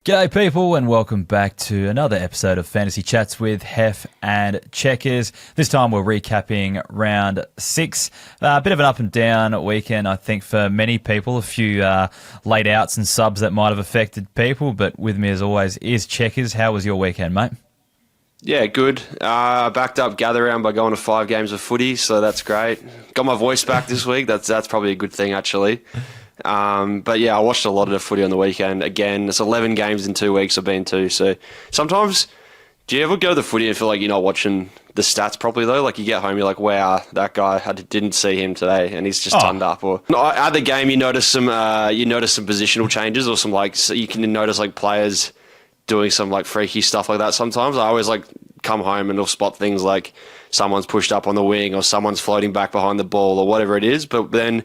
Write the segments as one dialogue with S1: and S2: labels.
S1: G'day people and welcome back to another episode of Fantasy Chats with Heff and Checkers. This time we're recapping round 6. A bit of an up and down weekend I think for many people. A few late outs and subs that might have affected people, but with me as always is Checkers. How was your weekend, mate?
S2: Yeah, good. I backed up Gather Round by going to 5 games of footy, so that's great. Got my voice back this week. That's probably a good thing, actually. But yeah, I watched a lot of the footy on the weekend. Again, it's 11 games in 2 weeks I've been to. So sometimes, do you ever go to the footy and feel like you're not watching the stats properly though? Like you get home, you're like, wow, that guy, I didn't see him today and he's just turned up. Or at the game, you notice some positional changes or some so you can notice like players doing some like freaky stuff like that. Sometimes I always like come home and I'll spot things like someone's pushed up on the wing or someone's floating back behind the ball or whatever it is. But then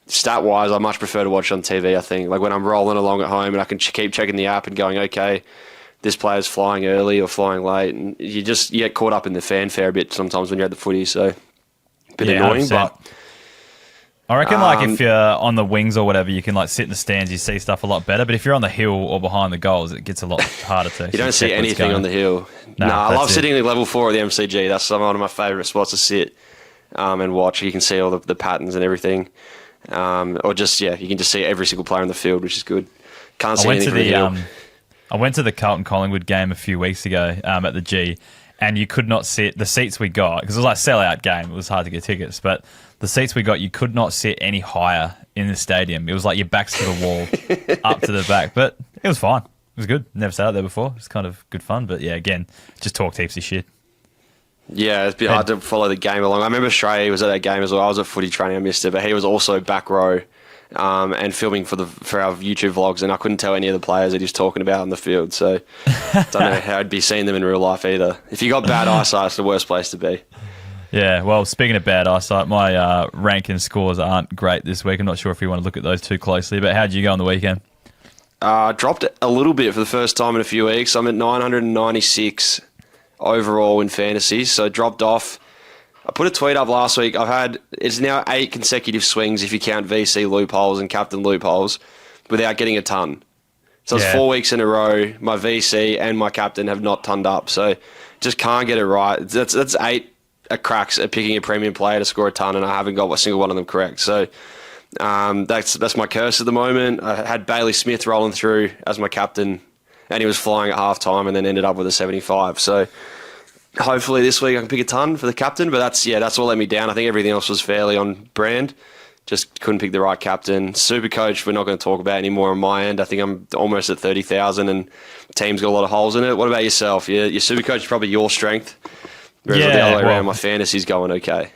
S2: stat-wise, I much prefer to watch on TV, I think. Like when I'm rolling along at home and I can keep checking the app and going, okay, this player's flying early or flying late. And you get caught up in the fanfare a bit sometimes when you're at the footy, so a bit annoying.
S1: 100%.
S2: But
S1: I reckon if you're on the wings or whatever, you can sit in the stands, you see stuff a lot better. But if you're on the hill or behind the goals, it gets a lot harder to
S2: you don't see anything on the hill. No, I love sitting at level 4 of the MCG. That's one of my favourite spots to sit and watch. You can see all the patterns and everything. Or just, you can just see every single player in the field, which is good. Can't see anything from the hill.
S1: I went to the Carlton-Collingwood game a few weeks ago at the G, and you could not sit, the seats we got, because it was like a sellout game, it was hard to get tickets, but the seats we got, you could not sit any higher in the stadium. It was like your back's to the wall, up to the back, but it was fine. It was good. Never sat out there before. It was kind of good fun, but yeah, again, just talked heaps of shit.
S2: Yeah, it's been hard to follow the game along. I remember Shrey was at that game as well. I was at footy training, I missed it, but he was also back row and filming for our YouTube vlogs, and I couldn't tell any of the players that he was talking about on the field. So don't know how I'd be seeing them in real life either. If you got bad eyesight, it's the worst place to be.
S1: Yeah, well, speaking of bad eyesight, my rank and scores aren't great this week. I'm not sure if you want to look at those too closely, but how did you go on the weekend?
S2: Dropped a little bit for the first time in a few weeks. I'm at 996 overall in fantasy, so dropped off. I put a tweet up last week. It's now 8 consecutive swings if you count VC loopholes and captain loopholes without getting a ton. So it's 4 weeks in a row. My VC and my captain have not tonned up, so just can't get it right. That's 8 cracks at picking a premium player to score a ton, and I haven't got a single one of them correct. So that's my curse at the moment. I had Bailey Smith rolling through as my captain, and he was flying at half time and then ended up with a 75. So hopefully this week I can pick a ton for the captain, but that's what let me down. I think everything else was fairly on brand. Just couldn't pick the right captain. Supercoach, we're not going to talk about anymore on my end. I think I'm almost at 30,000 and team's got a lot of holes in it. What about yourself? Your Supercoach is probably your strength, whereas the other way around, my fantasy's going okay.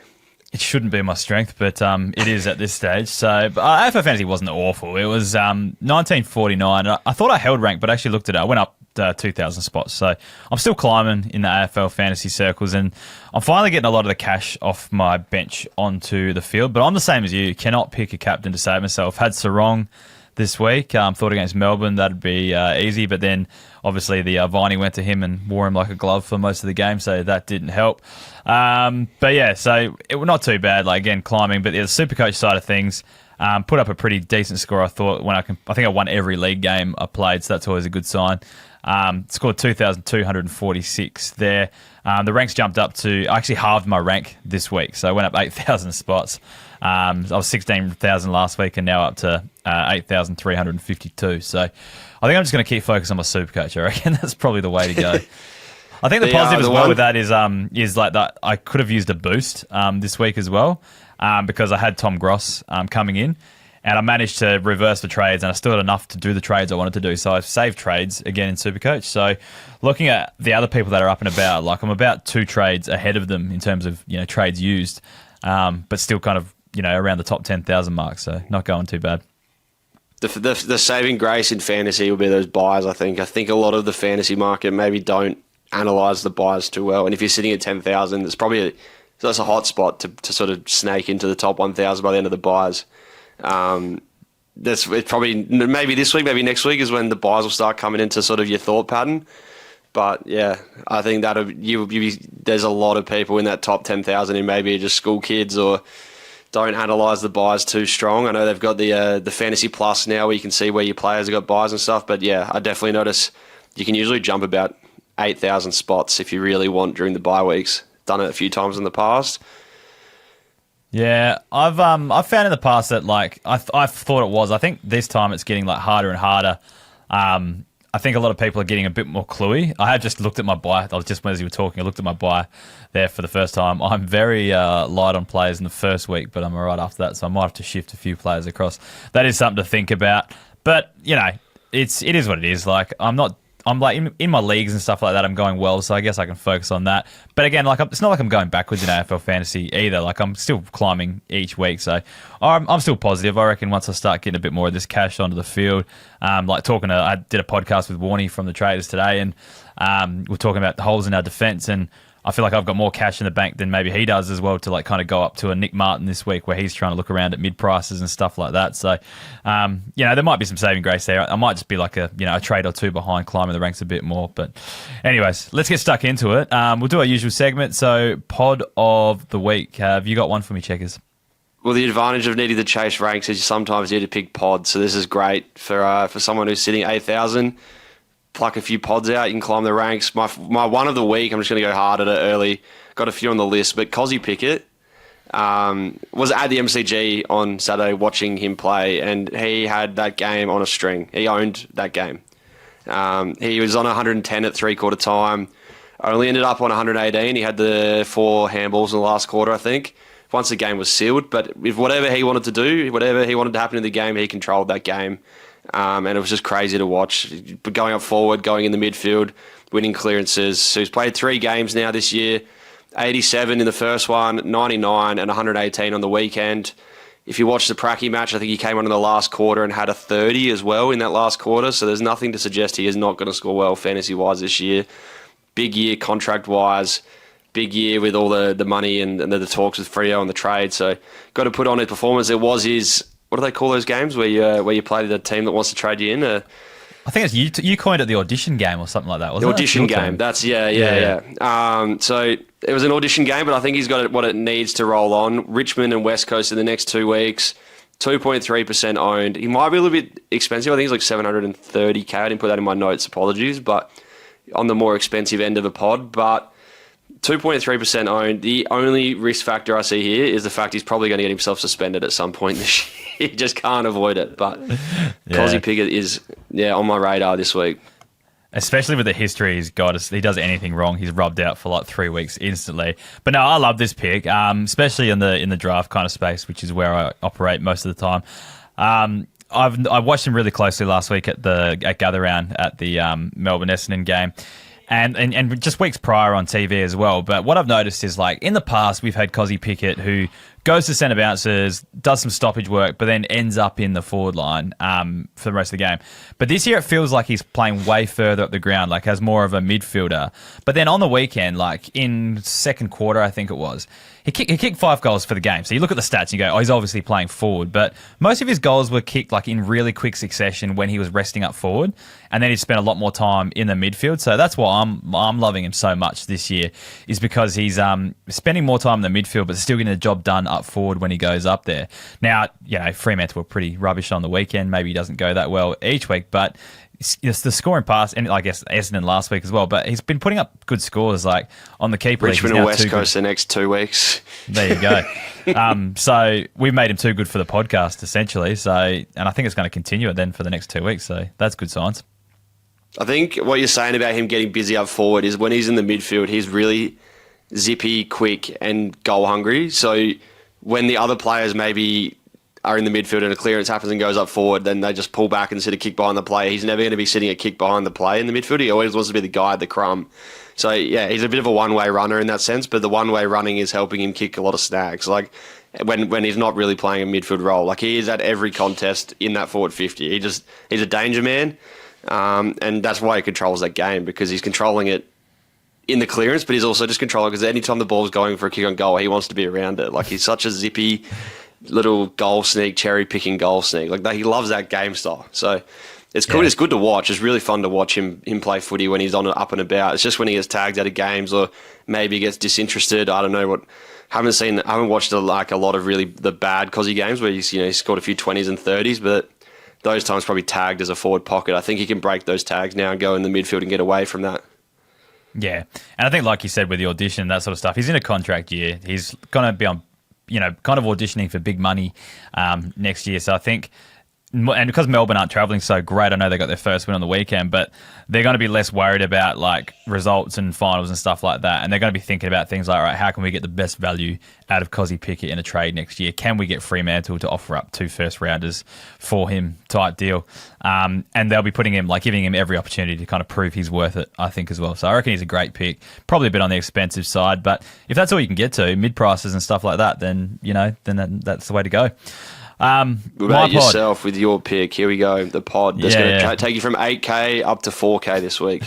S1: It shouldn't be my strength, but it is at this stage. So AFL Fantasy wasn't awful. It was 1949. I thought I held rank, but I actually looked at it. I went up 2,000 spots. So I'm still climbing in the AFL Fantasy circles, and I'm finally getting a lot of the cash off my bench onto the field. But I'm the same as you. Cannot pick a captain to save myself. Had Sarong this week. Thought against Melbourne that'd be easy, but then obviously the Viney went to him and wore him like a glove for most of the game, so that didn't help. But yeah, so it was not too bad. Again, climbing, but the Supercoach side of things, put up a pretty decent score. I thought I think I won every league game I played, so that's always a good sign. Scored 2,246 there. The ranks jumped up to, I actually halved my rank this week, so I went up 8,000 spots. I was 16,000 last week and now up to 8,352. So I think I'm just going to keep focusing on my Supercoach. I reckon that's probably the way to go. I think the positive as well with that is like that I could have used a boost this week as well because I had Tom Gross coming in. And I managed to reverse the trades, and I still had enough to do the trades I wanted to do. So I've saved trades again in Supercoach. So looking at the other people that are up and about, I'm about 2 trades ahead of them in terms of trades used, but still kind of around the top 10,000 mark. So not going too bad.
S2: The saving grace in fantasy will be those buys. I think a lot of the fantasy market maybe don't analyze the buys too well. And if you're sitting at 10,000, that's a hot spot to sort of snake into the top 1,000 by the end of the buys. It's probably maybe this week, maybe next week is when the buys will start coming into sort of your thought pattern. But yeah, I think there's a lot of people in that top 10,000 who maybe are just school kids or don't analyse the buys too strong. I know they've got the Fantasy Plus now where you can see where your players have got buys and stuff. But yeah, I definitely notice you can usually jump about 8,000 spots if you really want during the bye weeks. Done it a few times in the past.
S1: Yeah, I've found in the past that like I thought it was. I think this time it's getting like harder and harder. I think a lot of people are getting a bit more cluey. I have just looked at my buy. I was just as you were talking, I looked at my buy there for the first time. I'm very light on players in the first week, but I'm all right after that, so I might have to shift a few players across. That is something to think about. But you know, it is what it is. Like I'm like in my leagues and stuff like that, I'm going well, so I guess I can focus on that. But again, like it's not like I'm going backwards in AFL fantasy either. Like I'm still climbing each week, so I'm still positive. I reckon once I start getting a bit more of this cash onto the field, I did a podcast with Warney from the Traders today, and we're talking about the holes in our defence, and I feel like I've got more cash in the bank than maybe he does as well to like kind of go up to a Nick Martin this week where he's trying to look around at mid prices and stuff like that. So, there might be some saving grace there. I might just be like a trade or two behind, climbing the ranks a bit more. But anyways, let's get stuck into it. We'll do our usual segment. So pod of the week. Have you got one for me, Checkers?
S2: Well, the advantage of needing to chase ranks is you sometimes need to pick pods. So this is great for someone who's sitting 8,000. Pluck a few pods out, you can climb the ranks. My one of the week, I'm just going to go hard at it early. Got a few on the list, but Kosi Pickett was at the MCG on Saturday watching him play, and he had that game on a string. He owned that game. He was on 110 at three-quarter time, only ended up on 118. He had the 4 handballs in the last quarter, I think, once the game was sealed. But with whatever he wanted to do, whatever he wanted to happen in the game, he controlled that game. And it was just crazy to watch. Going up forward, going in the midfield, winning clearances. So he's played 3 games now this year. 87 in the first one, 99 and 118 on the weekend. If you watch the Pracky match, I think he came on in the last quarter and had a 30 as well in that last quarter. So there's nothing to suggest he is not going to score well fantasy-wise this year. Big year contract-wise. Big year with all the money and the talks with Freo and the trade. So got to put on his performance. It was his... What do they call those games where you play the team that wants to trade you in?
S1: I think it's you coined it the audition game or something like that, wasn't it?
S2: The audition game. That's yeah. So it was an audition game, but I think he's got what it needs to roll on. Richmond and West Coast in the next 2 weeks. 2.3% owned. He might be a little bit expensive. I think he's like 730k. I didn't put that in my notes. Apologies, but on the more expensive end of a pod, but. 2.3% owned. The only risk factor I see here is the fact he's probably going to get himself suspended at some point this year. He just can't avoid it. But Kosi Pickett is on my radar this week.
S1: Especially with the history he's got. He does anything wrong, he's rubbed out for like 3 weeks instantly. But no, I love this pick, especially in the draft kind of space, which is where I operate most of the time. I watched him really closely last week at Gather Round at the Melbourne Essendon game. And just weeks prior on TV as well. But what I've noticed is, like, in the past, we've had Kosi Pickett who goes to centre bounces, does some stoppage work, but then ends up in the forward line for the rest of the game. But this year it feels like he's playing way further up the ground, like has more of a midfielder. But then on the weekend, like in second quarter, I think it was, he kicked 5 goals for the game. So you look at the stats and you go, oh, he's obviously playing forward. But most of his goals were kicked like in really quick succession when he was resting up forward. And then he spent a lot more time in the midfield. So that's why I'm loving him so much this year, is because he's spending more time in the midfield but still getting the job done up forward when he goes up there. Now, Fremantle were pretty rubbish on the weekend. Maybe he doesn't go that well each week, but it's the scoring pass, and I guess Essendon last week as well, but he's been putting up good scores like on the keeper.
S2: Richmond and West Coast the next 2 weeks.
S1: There you go. So we've made him too good for the podcast, essentially. So, and I think it's going to continue it then for the next 2 weeks. So that's good signs.
S2: I think what you're saying about him getting busy up forward is when he's in the midfield, he's really zippy, quick, and goal hungry. So when the other players maybe are in the midfield and a clearance happens and goes up forward, then they just pull back and sit a kick behind the play. He's never going to be sitting a kick behind the play in the midfield. He always wants to be the guy at the crumb. So, yeah, he's a bit of a one-way runner in that sense, but the one-way running is helping him kick a lot of snags. Like, when he's not really playing a midfield role. Like, he is at every contest in that forward 50. He's a danger man, and that's why he controls that game, because he's controlling it in the clearance, but he's also just controlling because anytime the ball's going for a kick on goal, he wants to be around it. Like, he's such a zippy little goal sneak, cherry-picking goal sneak. Like, he loves that game style. So it's cool. Yeah. It's good to watch. It's really fun to watch him play footy when he's on up and about. It's just when he gets tagged out of games or maybe gets disinterested. I don't know what haven't watched a lot of really the bad Kosi games where he scored a few 20s and 30s, but those times probably tagged as a forward pocket. I think he can break those tags now and go in the midfield and get away from that.
S1: Yeah, and I think, like you said, with the audition, that sort of stuff, he's in a contract year. He's going to be on, kind of auditioning for big money next year. So I think, and because Melbourne aren't travelling so great, I know they got their first win on the weekend, but they're going to be less worried about like results and finals and stuff like that. And they're going to be thinking about things like, all right, how can we get the best value out of Kosi Pickett in a trade next year? Can we get Fremantle to offer up 2 first-rounders for him type deal? And they'll be giving him every opportunity to kind of prove he's worth it, I think, as well. So I reckon he's a great pick, probably a bit on the expensive side, but if that's all you can get to, mid-prices and stuff like that, then that's the way to go.
S2: What about yourself with your pick? Here we go, the pod. That's going to take you from 8K up to 4K this week.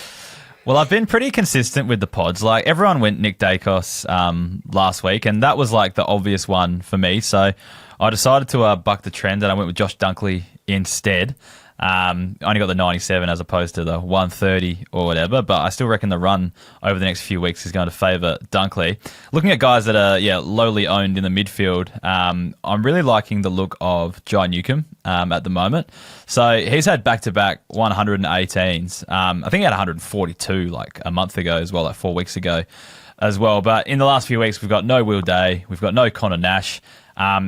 S1: Well, I've been pretty consistent with the pods. Like, everyone went Nick Dacos last week, and that was like the obvious one for me. So I decided to buck the trend, and I went with Josh Dunkley instead. I only got the 97 as opposed to the 130 or whatever, but I still reckon the run over the next few weeks is going to favour Dunkley. Looking at guys that are lowly owned in the midfield, I'm really liking the look of Jai Newcombe at the moment. So he's had back-to-back 118s. I think he had 142 like a month ago as well, like 4 weeks ago as well. But in the last few weeks, we've got no Will Day, we've got no Connor Nash.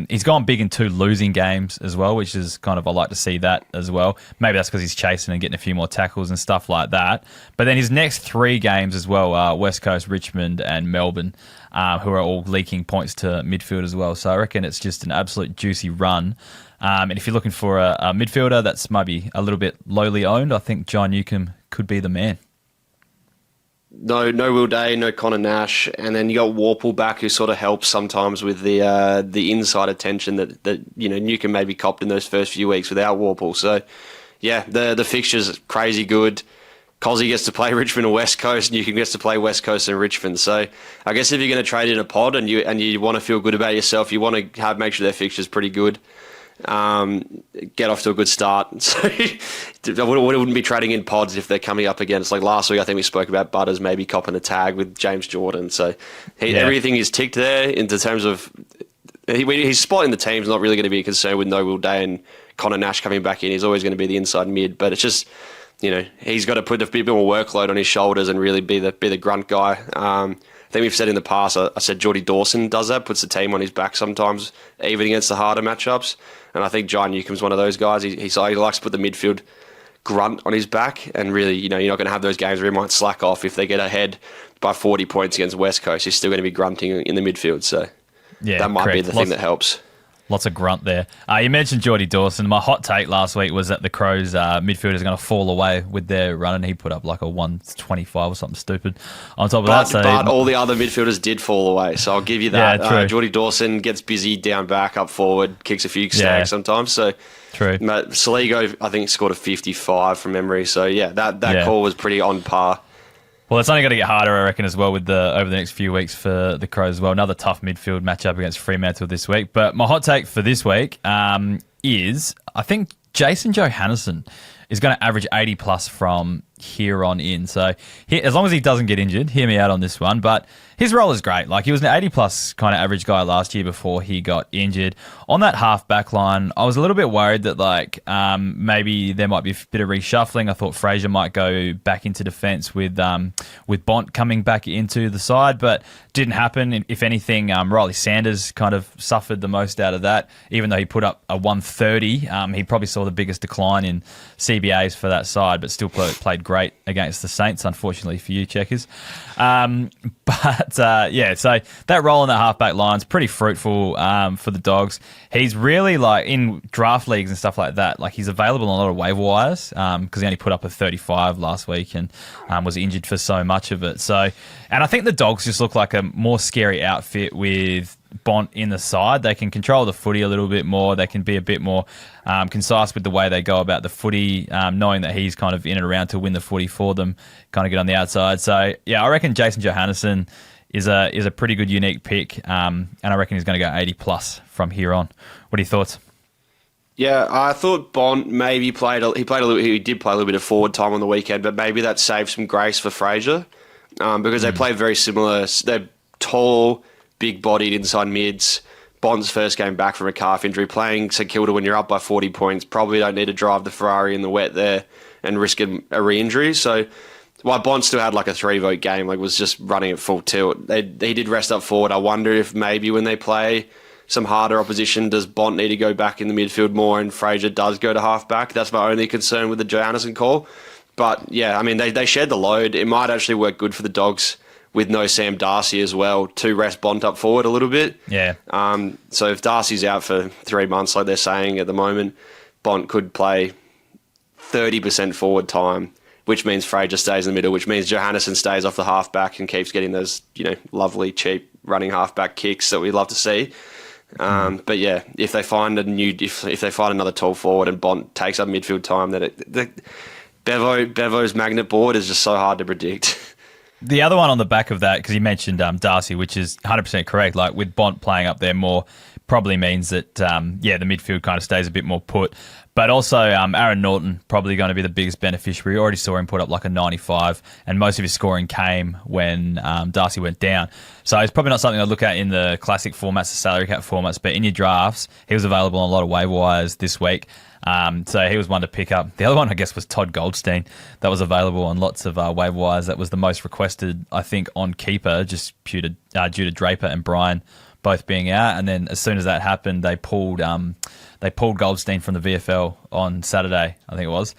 S1: He's gone big in 2 losing games as well, which is kind of, I like to see that as well. Maybe that's because he's chasing and getting a few more tackles and stuff like that. But then his next 3 games as well are West Coast, Richmond and Melbourne, who are all leaking points to midfield as well. So I reckon it's just an absolute juicy run. And if you're looking for a midfielder that's maybe a little bit lowly owned, I think Jai Newcombe could be the man.
S2: No Will Day, no Connor Nash, and then you got Warple back, who sort of helps sometimes with the inside attention that Newcombe maybe copped in those first few weeks without Warple. So yeah, the fixture's crazy good. Kosi gets to play Richmond and West Coast, and Newcombe gets to play West Coast and Richmond. So I guess if you're going to trade in a pod and you want to feel good about yourself, you want to make sure their fixture's pretty good. Get off to a good start. So I wouldn't be trading in pods if they're coming up against, like last week I think we spoke about Butters maybe copping a tag with James Jordan. So everything is ticked there in terms of his spot in the team's not really going to be a concern with no Will Day and Connor Nash coming back in. He's always going to be the inside mid, but it's just he's got to put a bit more workload on his shoulders and really be the grunt guy. I think we've said in the past, I said Geordie Dawson does that, puts the team on his back sometimes, even against the harder matchups. And I think Jai Newcombe's one of those guys. He likes to put the midfield grunt on his back, and really, you're not going to have those games where he might slack off if they get ahead by 40 points against West Coast. He's still going to be grunting in the midfield, so that might be the thing that helps.
S1: Lots of grunt there. You mentioned Geordie Dawson. My hot take last week was that the Crows midfield is going to fall away with their run, and he put up like a 125 or something stupid on top of that.
S2: But all the other midfielders did fall away, so I'll give you that.
S1: Yeah,
S2: Geordie Dawson gets busy down back, up forward, kicks a few snags sometimes. So
S1: true.
S2: Saligo, I think, scored a 55 from memory. So that call was pretty on par.
S1: Well, it's only going to get harder, I reckon, as well with over the next few weeks for the Crows as well. Another tough midfield matchup against Fremantle this week. But my hot take for this week is I think Jason Johannesson is going to average 80 plus from here on in. So as long as he doesn't get injured, hear me out on this one. But his role is great. Like, he was an 80 plus kind of average guy last year before he got injured. On that half back line, I was a little bit worried that maybe there might be a bit of reshuffling. I thought Fraser might go back into defence with Bont coming back into the side, but didn't happen. If anything, Riley Sanders kind of suffered the most out of that. Even though he put up a 130, he probably saw the biggest decline in CBAs for that side, but still played great against the Saints, unfortunately for you, Checkers. So that role in that halfback line is pretty fruitful for the Dogs. He's really, in draft leagues and stuff like that, he's available on a lot of waiver wires because he only put up a 35 last week and was injured for so much of it. So, and I think the Dogs just look like a more scary outfit with Bont in the side. They can control the footy a little bit more. They can be a bit more concise with the way they go about the footy, knowing that he's kind of in and around to win the footy for them, kind of get on the outside. So, I reckon Jason Johannesson is a pretty good unique pick, and I reckon he's going to go 80 plus from here on. What are your thoughts?
S2: Yeah, I thought Bont maybe he did play a little bit of forward time on the weekend, but maybe that saved some grace for Fraser because they play very similar. They're tall, big-bodied inside mids. Bond's first game back from a calf injury. Playing St Kilda when you're up by 40 points, probably don't need to drive the Ferrari in the wet there and risk a re-injury. So while Bond still had like a 3-vote game, like was just running at full tilt, he did rest up forward. I wonder if maybe when they play some harder opposition, does Bont need to go back in the midfield more and Fraser does go to half-back? That's my only concern with the Johannesson call. But yeah, I mean, they shared the load. It might actually work good for the Dogs with no Sam Darcy as well to rest Bont up forward a little bit.
S1: Yeah.
S2: So if Darcy's out for 3 months, like they're saying at the moment, Bont could play 30% forward time, which means Fraser stays in the middle, which means Johannesson stays off the halfback and keeps getting those, lovely, cheap running halfback kicks that we love to see. But yeah, if they find if they find another tall forward and Bont takes up midfield time, then Bevo's magnet board is just so hard to predict.
S1: The other one on the back of that, because you mentioned Darcy, which is 100% correct, like with Bont playing up there more, probably means that, the midfield kind of stays a bit more put. But also Aaron Norton, probably going to be the biggest beneficiary. We already saw him put up like a 95, and most of his scoring came when Darcy went down. So it's probably not something I look at in the classic formats, the salary cap formats, but in your drafts, he was available on a lot of waiver wires this week. So he was one to pick up. The other one, I guess, was Todd Goldstein. That was available on lots of waiver wires. That was the most requested, I think, on keeper, just due to Draper and Bryan both being out. And then as soon as that happened, they pulled Goldstein from the VFL on Saturday, I think it was.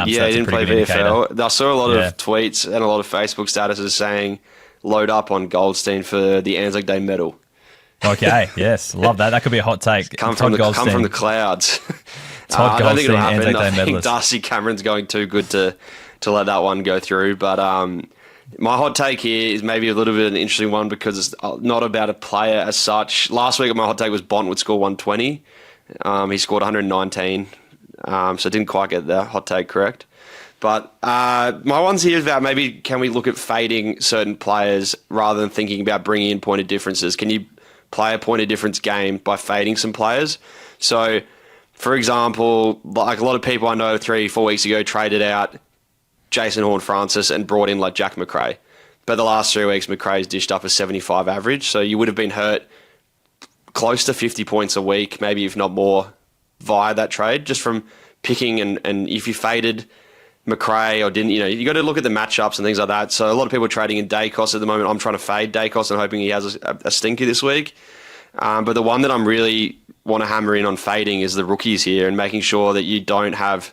S2: He didn't play VFL. I saw a lot of tweets and a lot of Facebook statuses saying, load up on Goldstein for the Anzac Day medal.
S1: Okay, yes, love that. That could be a hot take.
S2: Come from the clouds. I don't think it'll happen. I think Darcy Cameron's going too good to let that one go through. But my hot take here is maybe a little bit of an interesting one because it's not about a player as such. Last week my hot take was Bont would score 120. He scored 119, so didn't quite get the hot take correct. But my one's here is about maybe can we look at fading certain players rather than thinking about bringing in point of differences? Can you play a point of difference game by fading some players? So, for example, like a lot of people I know 3-4 weeks ago traded out Jason Horne-Francis and brought in like Jack McRae. But the last 3 weeks, McRae's dished up a 75 average, so you would have been hurt close to 50 points a week, maybe if not more, via that trade, just from picking and if you faded McRae or didn't, you got to look at the matchups and things like that. So a lot of people are trading in Dacos at the moment. I'm trying to fade Dacos and hoping he has a stinker this week. But the one that I'm really want to hammer in on fading is the rookies here and making sure that you don't have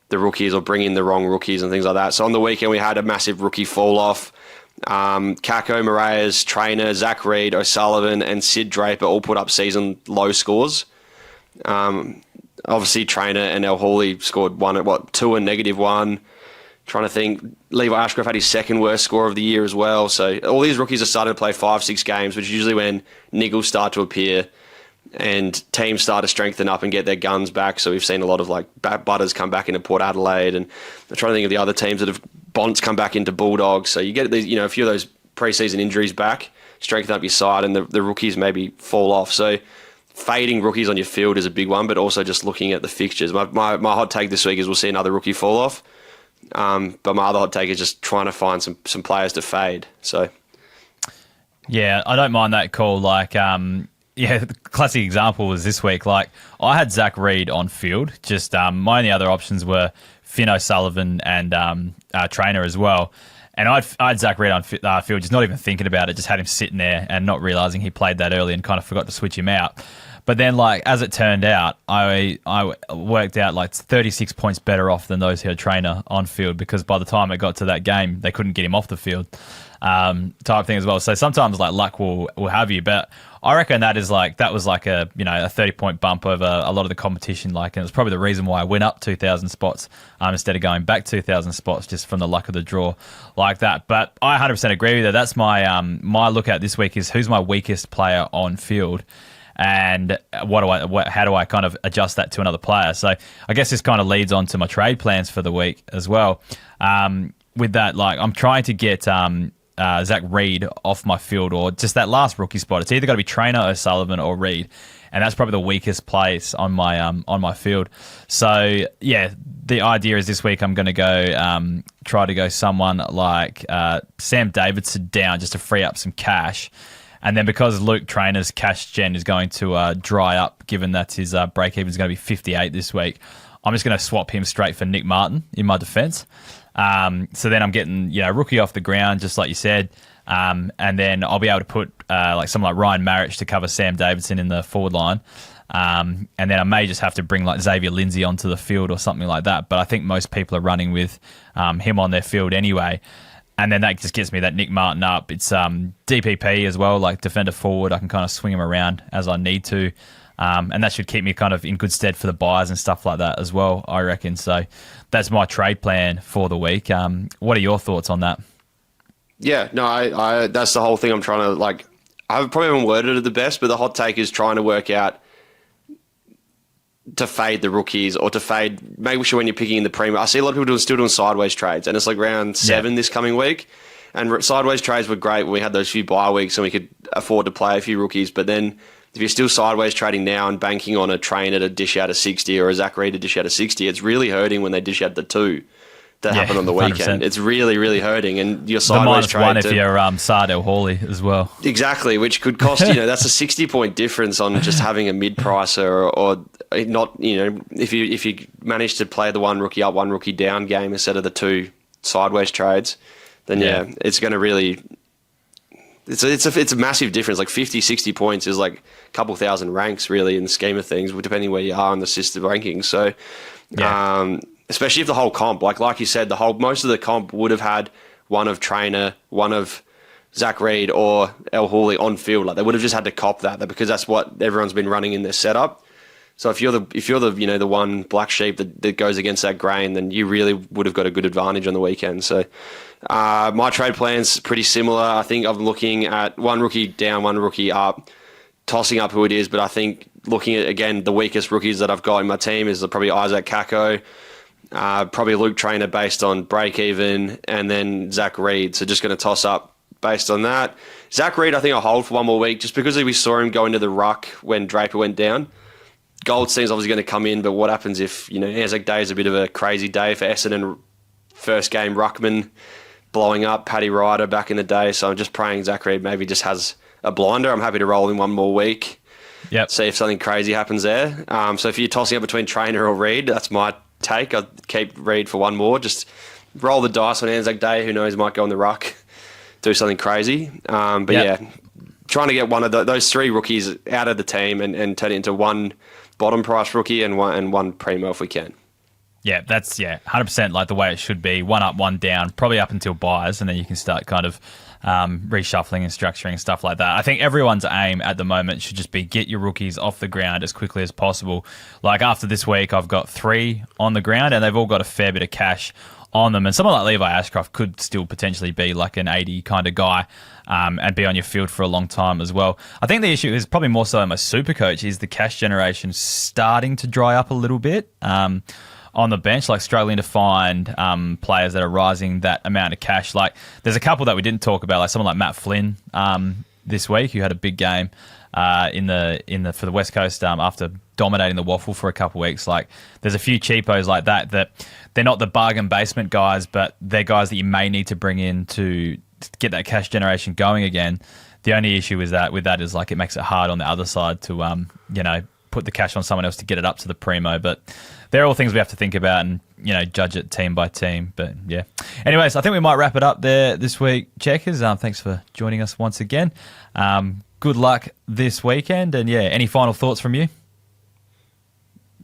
S2: the rookies or bring in the wrong rookies and things like that. So on the weekend, we had a massive rookie fall off. Kako, Moraes, Trainer, Zach Reed, O'Sullivan, and Sid Draper all put up season low scores. Obviously, Trainer and El Hawley scored 2 and -1. Trying to think, Levi Ashcroft had his second worst score of the year as well. So all these rookies are starting to play 5-6 games, which is usually when niggles start to appear and teams start to strengthen up and get their guns back. So we've seen a lot of like Butters come back into Port Adelaide, and I'm trying to think of the other teams that have Bonts come back into Bulldogs. So you get these, a few of those preseason injuries back, strengthen up your side, and the rookies maybe fall off. So fading rookies on your field is a big one, but also just looking at the fixtures. My hot take this week is we'll see another rookie fall off. But my other hot take is just trying to find some players to fade. So
S1: yeah, I don't mind that call. Like, the classic example was this week. Like, I had Zach Reed on field. Just my only other options were Finn O'Sullivan and Trainer as well. And I had Zach Reed on field, just not even thinking about it. Just had him sitting there and not realising he played that early and kind of forgot to switch him out. But then, like, as it turned out, I worked out like 36 points better off than those who had Trainer on field, because by the time it got to that game, they couldn't get him off the field, type thing as well. So sometimes like luck will have you, but I reckon that was like a 30-point bump over a lot of the competition. Like, and it's probably the reason why I went up 2,000 spots instead of going back 2,000 spots, just from the luck of the draw like that. But I 100% agree with that. That's my my lookout this week is who's my weakest player on field. And how do I kind of adjust that to another player? So I guess this kind of leads on to my trade plans for the week as well. With that, like, I'm trying to get Zach Reed off my field, or just that last rookie spot. It's either got to be Trainer, O'Sullivan, or Reed, and that's probably the weakest place on my field. So yeah, the idea is this week I'm going to go try to go someone like Sam Davidson down just to free up some cash. And then because Luke Trainer's cash gen is going to dry up, given that his break even is going to be 58 this week, I'm just going to swap him straight for Nick Martin in my defence. So then I'm getting rookie off the ground, just like you said. And then I'll be able to put someone like Ryan Marich to cover Sam Davidson in the forward line. And then I may just have to bring like Xavier Lindsay onto the field or something like that. But I think most people are running with him on their field anyway. And then that just gets me that Nick Martin up. It's DPP as well, like defender forward. I can kind of swing him around as I need to. And that should keep me kind of in good stead for the buys and stuff like that as well, I reckon. So that's my trade plan for the week. What are your thoughts on that?
S2: Yeah, no, I that's the whole thing I'm trying to, I probably haven't worded it the best, but the hot take is trying to work out to fade the rookies or to fade, make sure when you're picking in the premium. I see a lot of people still doing sideways trades, and it's like round 7 this coming week. And sideways trades were great when we had those few bye weeks and we could afford to play a few rookies. But then if you're still sideways trading now and banking on a trainer to dish out a 60 or a Zach Reid to dish out a 60, it's really hurting when they dish out the 2 that happen on the weekend. 100%. It's really, really hurting. And your sideways trade...
S1: -1 if you're Sardell Hawley as well.
S2: Exactly, which could cost, that's a 60-point difference on just having a mid-pricer or not, if you manage to play the one rookie up, one rookie down game instead of the 2 sideways trades, then it's going to really... It's a massive difference. Like 50, 60 points is like a couple thousand ranks really in the scheme of things, depending where you are in the system rankings. So... especially if the whole comp, like you said, most of the comp would have had one of Trainer, one of Zach Reid or El Hawley on field. Like they would have just had to cop that because that's what everyone's been running in their setup. So if you're the one black sheep that goes against that grain, then you really would have got a good advantage on the weekend. So my trade plan's pretty similar. I think I'm looking at one rookie down, one rookie up, tossing up who it is. But I think looking at, again, the weakest rookies that I've got in my team is probably Isaac Kako. Probably Luke Trainer based on break even, and then Zach Reid. So just going to toss up based on that. Zach Reid, I think I'll hold for one more week just because we saw him go into the ruck when Draper went down. Goldstein's obviously going to come in, but what happens if Anzac Day is a bit of a crazy day for Essendon? First game ruckman blowing up Paddy Ryder back in the day. So I'm just praying Zach Reid maybe just has a blinder. I'm happy to roll in one more week.
S1: Yep.
S2: See if something crazy happens there. So if you're tossing up between Trainer or Reid, that's my take. I'll keep Reid for one more. Just roll the dice on Anzac Day. Who knows? Might go in the ruck, do something crazy. Trying to get one of those 3 rookies out of the team and turn it into one bottom price rookie and one primo if we can.
S1: Yeah, that's 100% like the way it should be. One up, one down, probably up until buys, and then you can start kind of reshuffling and structuring and stuff like that. I think everyone's aim at the moment should just be get your rookies off the ground as quickly as possible. Like after this week, I've got 3 on the ground, and they've all got a fair bit of cash on them. And someone like Levi Ashcroft could still potentially be like an 80 kind of guy and be on your field for a long time as well. I think the issue is probably more so in my Supercoach is the cash generation starting to dry up a little bit. On the bench, like struggling to find players that are rising that amount of cash. Like there's a couple that we didn't talk about, like someone like Matt Flynn this week, who had a big game for the West Coast after dominating the waffle for a couple of weeks. Like there's a few cheapos like that they're not the bargain basement guys, but they're guys that you may need to bring in to get that cash generation going again. The only issue is that with that is like it makes it hard on the other side to put the cash on someone else to get it up to the primo, but they're all things we have to think about and, judge it team by team. But yeah. Anyways, I think we might wrap it up there this week, Checkers. Thanks for joining us once again. Good luck this weekend. And yeah, any final thoughts from you?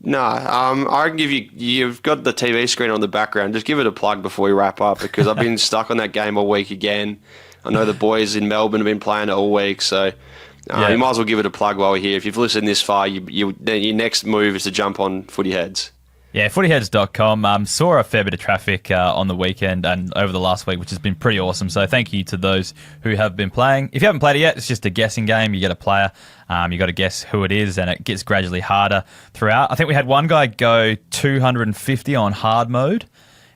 S2: No, I can give you've got the TV screen on the background. Just give it a plug before we wrap up because I've been stuck on that game all week again. I know the boys in Melbourne have been playing it all week, so... You might as well give it a plug while we're here. If you've listened this far, your next move is to jump on Footy Heads.
S1: Yeah, footyheads.com. Saw a fair bit of traffic on the weekend and over the last week, which has been pretty awesome. So thank you to those who have been playing. If you haven't played it yet, it's just a guessing game. You get a player, you got to guess who it is, and it gets gradually harder throughout. I think we had one guy go 250 on hard mode,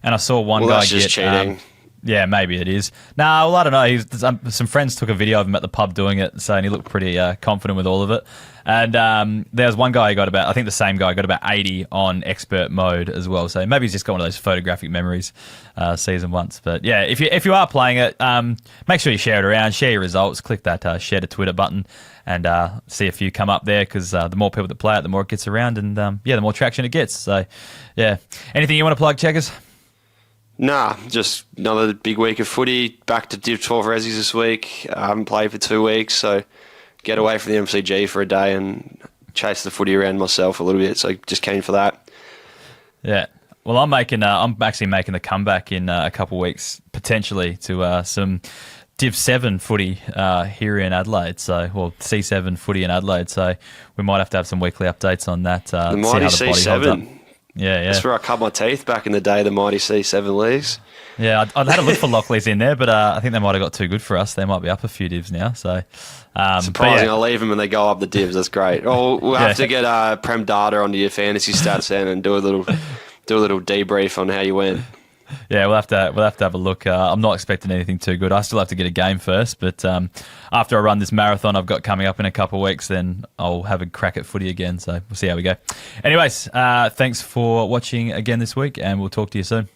S1: and I saw one guy
S2: that's just
S1: get...
S2: cheating.
S1: Yeah, maybe it is. No, well, I don't know. Some friends took a video of him at the pub doing it, so and he looked pretty confident with all of it. And there was one guy who got about, I think the same guy got about 80 on expert mode as well. So maybe he's just got one of those photographic memories season once. But yeah, if you are playing it, make sure you share it around, share your results, click that share to Twitter button, and see a few come up there, because the more people that play it, the more it gets around, and the more traction it gets. So yeah, anything you want to plug, Checkers?
S2: Nah, just another big week of footy. Back to Div 12 Resies this week. I haven't played for 2 weeks, so get away from the MCG for a day and chase the footy around myself a little bit. So just keen for that.
S1: Yeah. Well, I'm actually making the comeback in a couple of weeks, potentially, to some Div 7 footy here in Adelaide. So, well, C7 footy in Adelaide. So we might have to have some weekly updates on that.
S2: The mighty C7.
S1: Yeah.
S2: That's where I cut my teeth back in the day, the mighty C7 leagues.
S1: Yeah, I'd had a look for Lockleys in there, but I think they might have got too good for us. They might be up a few divs now. So
S2: surprising, I leave them and they go up the divs. That's great. Oh, we'll have to get Prem data onto your fantasy stats then and do a little debrief on how you went.
S1: Yeah, we'll have to have a look. I'm not expecting anything too good. I still have to get a game first, but after I run this marathon I've got coming up in a couple of weeks, then I'll have a crack at footy again. So we'll see how we go. Anyways, thanks for watching again this week, and we'll talk to you soon.